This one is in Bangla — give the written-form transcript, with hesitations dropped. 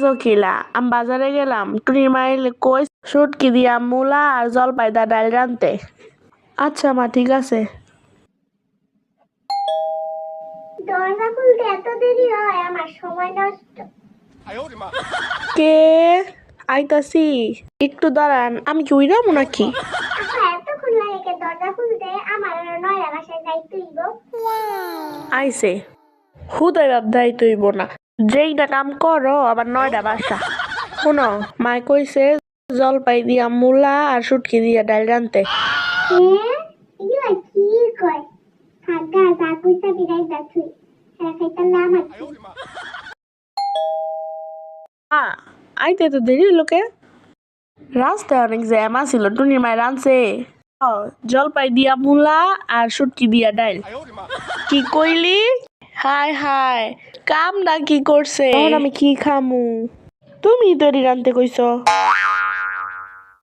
জকিলা আমি বাজারে গেলাম টুনির মাইল কই শুটকি দিয়া মূলা আর জলপাইদা ডাল রানতে। আচ্ছা মা, ঠিক আছে। দরজা খুলতে এত দেরি হয়, আমার সময় নষ্ট। কে? আইতাছি, একটু দাঁড়ান। আমি কি উইরামু নাকি? আচ্ছা, এতক্ষণ লাগে কে দরজা খুলতে? আমার নয়টা বাসায় যাইতেই গো। আইসে হুদাই বাপ দাই তৈব না, যেই না কাম করো আবার 9টা বাসা। শোনো, মায় কইছে জলপাই দিয়া মূলা আর শুটকি দিয়া ডাল রানতে। এগুলা কি কয়? থাকা যা কইতা বিরাই যাচ্ছি, এরা খাইতালে আমার কি? আইতে তো দেরি লোকে, রাস্তায় অনেক জ্যাম আছিল। টুনির মায় রানছে জলপাই দিয়া মূলা আর শুটকি দিয়া ডাল। কি কইলি? হায় হায়, কাম না কি করছে? এখন আমি কি খামু? তুমি তৈরি রানতে কইছ।